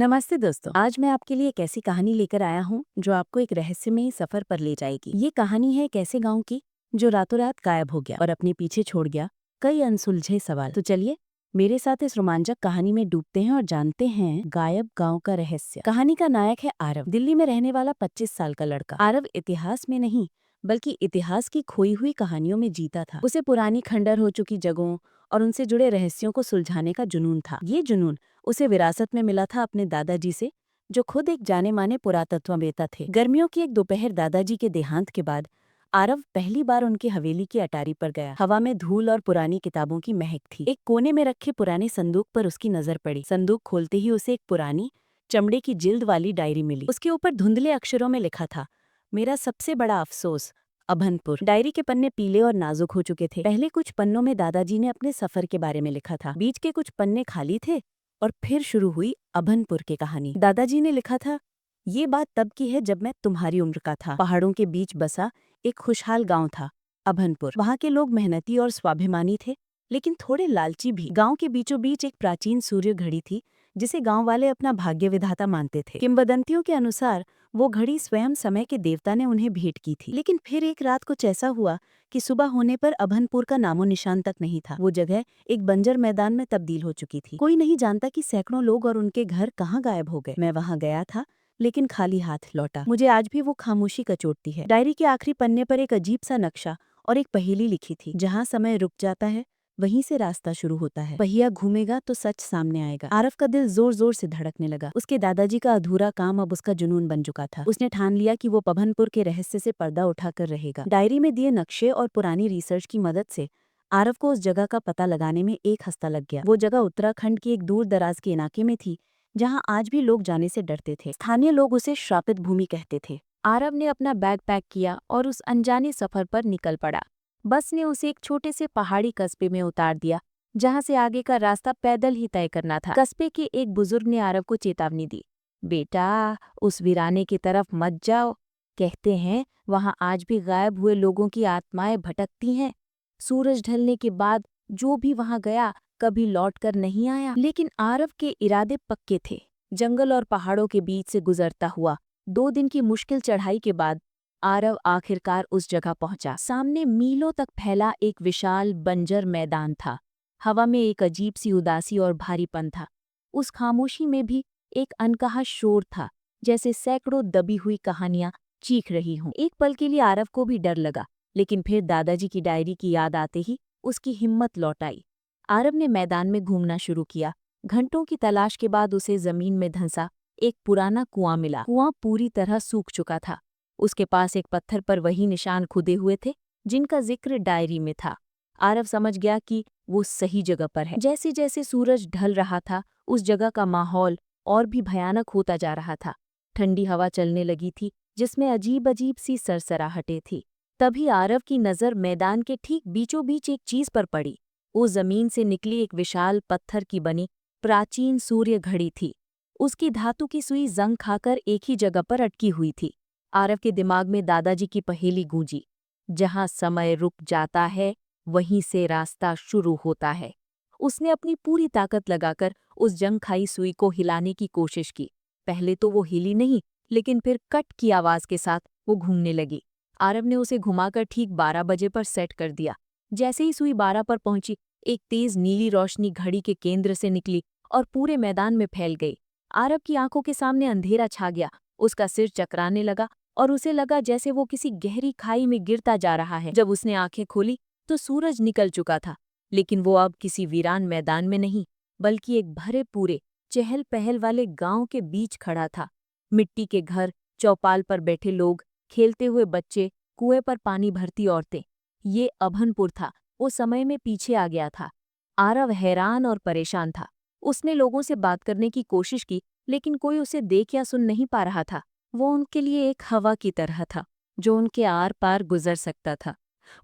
नमस्ते दोस्तों, आज मैं आपके लिए एक ऐसी कहानी लेकर आया हूँ जो आपको एक रहस्यमयी सफर पर ले जाएगी। ये कहानी है एक ऐसे गांव की जो रातों रात गायब हो गया और अपने पीछे छोड़ गया कई अनसुलझे सवाल। तो चलिए मेरे साथ इस रोमांचक कहानी में डूबते हैं और जानते हैं गायब गांव का रहस्य। कहानी का नायक है आरव, दिल्ली में रहने वाला 25 साल का लड़का। आरव इतिहास में नहीं बल्कि इतिहास की खोई हुई कहानियों में जीता था। उसे पुरानी खंडर हो चुकी जगहों और उनसे जुड़े रहस्यों को सुलझाने का जुनून था। ये जुनून उसे विरासत में मिला था अपने दादाजी से, जो खुद एक जाने माने पुरातत्ववेत्ता थे। गर्मियों की एक दोपहर दादाजी के देहांत के बाद आरव पहली बार उनकी हवेली की अटारी पर गया। हवा में धूल और पुरानी किताबों की महक थी। एक कोने में रखे पुराने संदूक पर उसकी नजर पड़ी। संदूक खोलते ही उसे एक पुरानी चमड़े की जिल्द वाली डायरी मिली। उसके ऊपर धुंधले अक्षरों में लिखा था, मेरा सबसे बड़ा अफसोस, अभनपुर। डायरी के पन्ने पीले और नाजुक हो चुके थे। पहले कुछ पन्नों में दादाजी ने अपने सफर के बारे में लिखा था, बीच के कुछ पन्ने खाली थे और फिर शुरू हुई अभनपुर की कहानी। दादाजी ने लिखा था, ये बात तब की है जब मैं तुम्हारी उम्र का था। पहाड़ों के बीच बसा एक खुशहाल गांव था अभनपुर। वहाँ के लोग मेहनती और स्वाभिमानी थे, लेकिन थोड़े लालची भी। गांव के बीचों बीच एक प्राचीन सूर्य घड़ी थी जिसे गांव वाले अपना भाग्य विधाता मानते थे। किंवदंतियों के अनुसार वो घड़ी स्वयं समय के देवता ने उन्हें भेंट की थी। लेकिन फिर एक रात कुछ ऐसा हुआ कि सुबह होने पर अभनपुर का नामो निशान तक नहीं था। वो जगह एक बंजर मैदान में तब्दील हो चुकी थी। कोई नहीं जानता कि सैकड़ों लोग और उनके घर कहाँ गायब हो गए। मैं वहाँ गया था, लेकिन खाली हाथ लौटा। मुझे आज भी वो खामोशी कचोटती है। डायरी के आखिरी पन्ने पर एक अजीब सा नक्शा और एक पहेली लिखी थी, जहाँ समय रुक जाता है वहीं से रास्ता शुरू होता है। पहिया घूमेगा तो सच सामने आएगा। आरव का दिल जोर जोर से धड़कने लगा। उसके दादाजी का अधूरा काम अब उसका जुनून बन चुका था। उसने ठान लिया कि वो अभनपुर के रहस्य से पर्दा उठाकर रहेगा। डायरी में दिए नक्शे और पुरानी रिसर्च की मदद से आरव को उस जगह का पता लगाने में एक हफ्ता लग गया। वो जगह उत्तराखंड की एक दूर दराज के इलाके में थी, जहाँ आज भी लोग जाने से डरते थे। स्थानीय लोग उसे श्रापित भूमि कहते थे। आरव ने अपना बैग पैक किया और उस अनजाने सफर पर निकल पड़ा। बस ने उसे एक छोटे से पहाड़ी कस्बे में उतार दिया, जहां से आगे का रास्ता पैदल ही तय करना था। कस्बे के एक बुजुर्ग ने आरव को चेतावनी दी, बेटा उस वीराने की तरफ मत जाओ, कहते हैं वहां आज भी गायब हुए लोगों की आत्माएं भटकती हैं। सूरज ढलने के बाद जो भी वहां गया कभी लौट कर नहीं आया। लेकिन आरव के इरादे पक्के थे। जंगल और पहाड़ों के बीच से गुजरता हुआ 2 दिन की मुश्किल चढ़ाई के बाद आरव आखिरकार उस जगह पहुंचा। सामने मीलों तक फैला एक विशाल बंजर मैदान था। हवा में एक अजीब सी उदासी और भारीपन था। उस खामोशी में भी एक अनकहा शोर था, जैसे सैकड़ों दबी हुई कहानियां चीख रही हों। एक पल के लिए आरव को भी डर लगा, लेकिन फिर दादाजी की डायरी की याद आते ही उसकी हिम्मत लौट आई। आरव ने मैदान में घूमना शुरू किया। घंटों की तलाश के बाद उसे जमीन में धंसा एक पुराना कुआं मिला। कुआं पूरी तरह सूख चुका था। उसके पास एक पत्थर पर वही निशान खुदे हुए थे जिनका जिक्र डायरी में था। आरव समझ गया कि वो सही जगह पर है। जैसे जैसे सूरज ढल रहा था, उस जगह का माहौल और भी भयानक होता जा रहा था। ठंडी हवा चलने लगी थी, जिसमें अजीब अजीब सी सरसराहटें थी। तभी आरव की नज़र मैदान के ठीक बीचों बीच एक चीज पर पड़ी। वो जमीन से निकली एक विशाल पत्थर की बनी प्राचीन सूर्य घड़ी थी। उसकी धातु की सुई जंग खाकर एक ही जगह पर अटकी हुई थी। आरव के दिमाग में दादाजी की पहेली गूंजी, जहां समय रुक जाता है वहीं से रास्ता शुरू होता है। उसने अपनी पूरी ताकत लगाकर उस जंग खाई सुई को हिलाने की कोशिश की। पहले तो वो हिली नहीं, लेकिन फिर कट की आवाज के साथ वो घूमने लगी। आरव ने उसे घुमाकर ठीक 12 बजे पर सेट कर दिया। जैसे ही सुई 12 पर पहुंची, एक तेज नीली रोशनी घड़ी के केंद्र से निकली और पूरे मैदान में फैल गई। आरव की आंखों के सामने अंधेरा छा गया। उसका सिर चकराने लगा और उसे लगा जैसे वो किसी गहरी खाई में गिरता जा रहा है। जब उसने आंखें खोली तो सूरज निकल चुका था, लेकिन वो अब किसी वीरान मैदान में नहीं, बल्कि एक भरे पूरे चहल पहल वाले गांव के बीच खड़ा था। मिट्टी के घर, चौपाल पर बैठे लोग, खेलते हुए बच्चे, कुएं पर पानी भरती औरतें। ये अभनपुर था। वो समय में पीछे आ गया था। आरव हैरान और परेशान था। उसने लोगों से बात करने की कोशिश की, लेकिन कोई उसे देख या सुन नहीं पा रहा था। वो उनके लिए एक हवा की तरह था, जो उनके आर पार गुजर सकता था।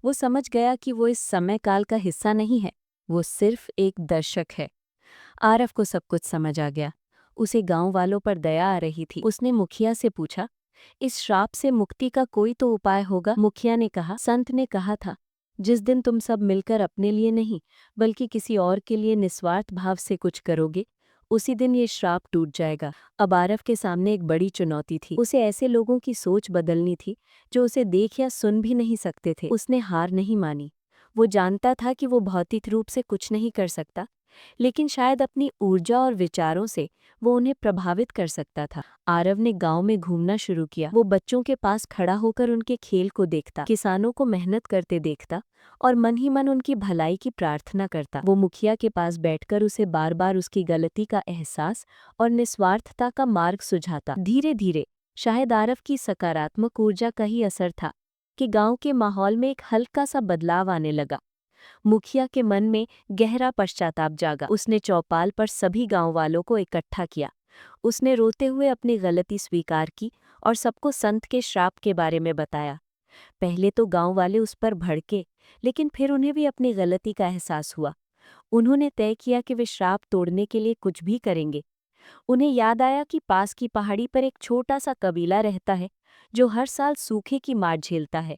वो समझ गया कि वो इस समय काल का हिस्सा नहीं है, वो सिर्फ एक दर्शक है। आरव को सब कुछ समझ आ गया। उसे गांव वालों पर दया आ रही थी। उसने मुखिया से पूछा, इस श्राप से मुक्ति का कोई तो उपाय होगा? मुखिया ने कहा, संत ने कहा था, जिस दिन तुम सब मिलकर अपने लिए नहीं बल्कि किसी और के लिए निस्वार्थ भाव से कुछ करोगे, उसी दिन ये श्राप टूट जाएगा। अब आरव के सामने एक बड़ी चुनौती थी। उसे ऐसे लोगों की सोच बदलनी थी जो उसे देख या सुन भी नहीं सकते थे। उसने हार नहीं मानी। वो जानता था कि वो भौतिक रूप से कुछ नहीं कर सकता, लेकिन शायद अपनी ऊर्जा और विचारों से वो उन्हें प्रभावित कर सकता था। आरव ने गांव में घूमना शुरू किया। वो बच्चों के पास खड़ा होकर उनके खेल को देखता, किसानों को मेहनत करते देखता और मन ही मन उनकी भलाई की प्रार्थना करता। वो मुखिया के पास बैठकर उसे बार बार उसकी गलती का एहसास और निस्वार्थता का मार्ग सुझाता। धीरे धीरे शायद आरव की सकारात्मक ऊर्जा का ही असर था कि गांव के माहौल में एक हल्का सा बदलाव आने लगा। मुखिया के मन में गहरा पश्चाताप जागा। उसने चौपाल पर सभी गांव वालों को इकट्ठा किया। उसने रोते हुए अपनी गलती स्वीकार की और सबको संत के श्राप के बारे में बताया। पहले तो गांव वाले उस पर भड़के, लेकिन फिर उन्हें भी अपनी गलती का एहसास हुआ। उन्होंने तय किया कि वे श्राप तोड़ने के लिए कुछ भी करेंगे। उन्हें याद आया कि पास की पहाड़ी पर एक छोटा सा कबीला रहता है जो हर साल सूखे की मार झेलता है।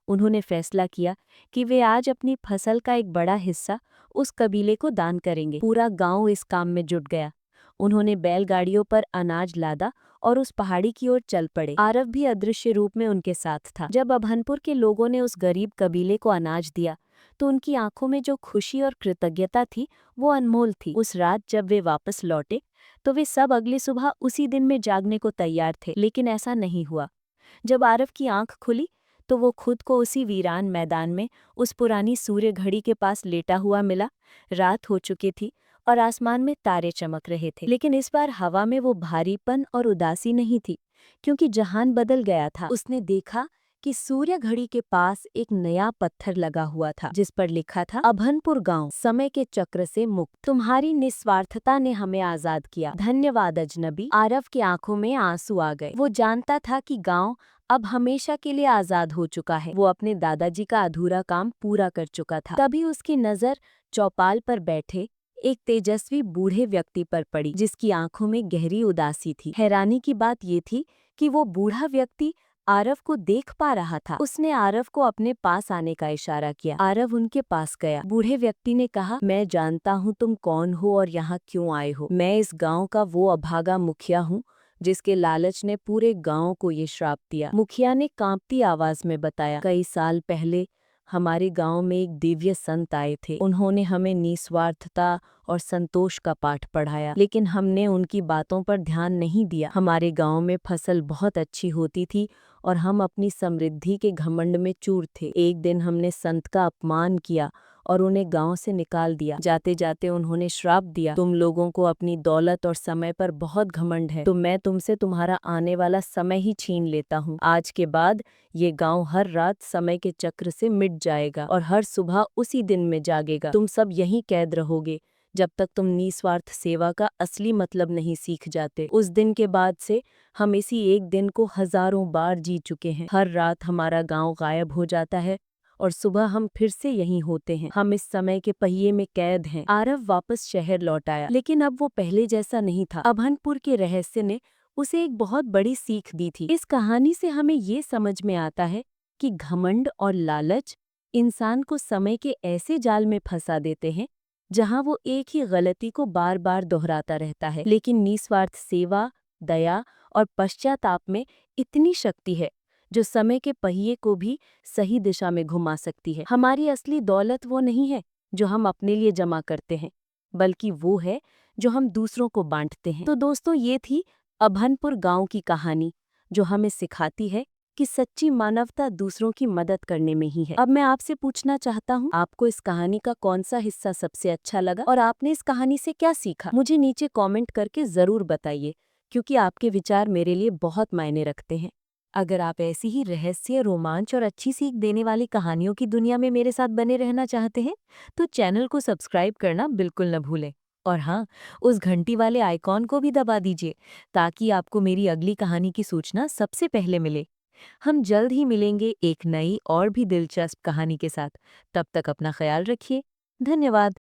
उन्होंने फैसला किया कि वे आज अपनी फसल का एक बड़ा हिस्सा उस कबीले को दान करेंगे। पूरा गांव इस काम में जुट गया। उन्होंने बैलगाड़ियों पर अनाज लादा और उस पहाड़ी की ओर चल पड़े। आरव भी अदृश्य रूप में उनके साथ था। जब अभनपुर के लोगों ने उस गरीब कबीले को अनाज दिया तो उनकी आंखों में जो खुशी और कृतज्ञता थी वो अनमोल थी। उस रात जब वे वापस लौटे तो वे सब अगली सुबह उसी दिन में जागने को तैयार थे, लेकिन ऐसा नहीं हुआ। जब आरव की आंख खुली तो वो खुद को उसी वीरान मैदान में उस पुरानी सूर्य घड़ी के पास लेटा हुआ मिला। रात हो चुकी थी और आसमान में तारे चमक रहे थे, लेकिन इस बार हवा में वो भारीपन और उदासी नहीं थी, क्योंकि जहान बदल गया था। उसने देखा कि सूर्य घड़ी के पास एक नया पत्थर लगा हुआ था जिस पर लिखा था, अभनपुर गांव समय के चक्र से मुक्त। तुम्हारी निस्वार्थता ने हमें आजाद किया। धन्यवाद अजनबी। आरव की आंखों में आंसू आ गए। वो जानता था कि गांव अब हमेशा के लिए आजाद हो चुका है। वो अपने दादाजी का अधूरा काम पूरा कर चुका था। तभी उसकी नजर चौपाल पर बैठे एक तेजस्वी बूढ़े व्यक्ति पर पड़ी, जिसकी आंखों में गहरी उदासी थी। हैरानी की बात ये थी कि वो बूढ़ा व्यक्ति आरव को देख पा रहा था। उसने आरव को अपने पास आने का इशारा किया। आरव उनके पास गया। बूढ़े व्यक्ति ने कहा, मैं जानता हूँ तुम कौन हो और यहाँ क्यों आए हो। मैं इस गांव का वो अभागा मुखिया हूँ जिसके लालच ने पूरे गांव को ये श्राप दिया। मुखिया ने कांपती आवाज में बताया, कई साल पहले हमारे गांव में एक दिव्य संत आए थे। उन्होंने हमें निस्वार्थता और संतोष का पाठ पढ़ाया, लेकिन हमने उनकी बातों पर ध्यान नहीं दिया। हमारे गांव में फसल बहुत अच्छी होती थी और हम अपनी समृद्धि के घमंड में चूर थे। एक दिन हमने संत का अपमान किया और उन्हें गांव से निकाल दिया। जाते जाते उन्होंने श्राप दिया, तुम लोगों को अपनी दौलत और समय पर बहुत घमंड है, तो मैं तुमसे तुम्हारा आने वाला समय ही छीन लेता हूँ। आज के बाद ये गांव हर रात समय के चक्र से मिट जाएगा और हर सुबह उसी दिन में जागेगा। तुम सब यहीं कैद रहोगे जब तक तुम निस्वार्थ सेवा का असली मतलब नहीं सीख जाते। उस दिन के बाद से हम इसी एक दिन को हजारों बार जी चुके हैं। हर रात हमारा गांव गायब हो जाता है और सुबह हम फिर से यहीं होते हैं। हम इस समय के पहिए में कैद हैं। आरव वापस शहर लौट आया, लेकिन अब वो पहले जैसा नहीं था। अभनपुर के रहस्य ने उसे एक बहुत बड़ी सीख दी थी। इस कहानी से हमें ये समझ में आता है कि घमंड और लालच इंसान को समय के ऐसे जाल में फंसा देते हैं जहां वो एक ही गलती को बार बार दोहराता रहता है। लेकिन निस्वार्थ सेवा, दया और पश्चाताप में इतनी शक्ति है जो समय के पहिए को भी सही दिशा में घुमा सकती है। हमारी असली दौलत वो नहीं है जो हम अपने लिए जमा करते हैं, बल्कि वो है जो हम दूसरों को बांटते हैं। तो दोस्तों, ये थी अभनपुर गांव की कहानी, जो हमें सिखाती है कि सच्ची मानवता दूसरों की मदद करने में ही है। अब मैं आपसे पूछना चाहता हूँ, आपको इस कहानी का कौन सा हिस्सा सबसे अच्छा लगा और आपने इस कहानी से क्या सीखा? मुझे नीचे कमेंट करके जरूर बताइए, क्योंकि आपके विचार मेरे लिए बहुत मायने रखते हैं। अगर आप ऐसी ही रहस्य, रोमांच और अच्छी सीख देने वाली कहानियों की दुनिया में मेरे साथ बने रहना चाहते हैं, तो चैनल को सब्सक्राइब करना बिल्कुल न भूलें। और हाँ, उस घंटी वाले आइकॉन को भी दबा दीजिए ताकि आपको मेरी अगली कहानी की सूचना सबसे पहले मिले। हम जल्द ही मिलेंगे एक नई और भी दिलचस्प कहानी के साथ। तब तक अपना ख्याल रखिए। धन्यवाद।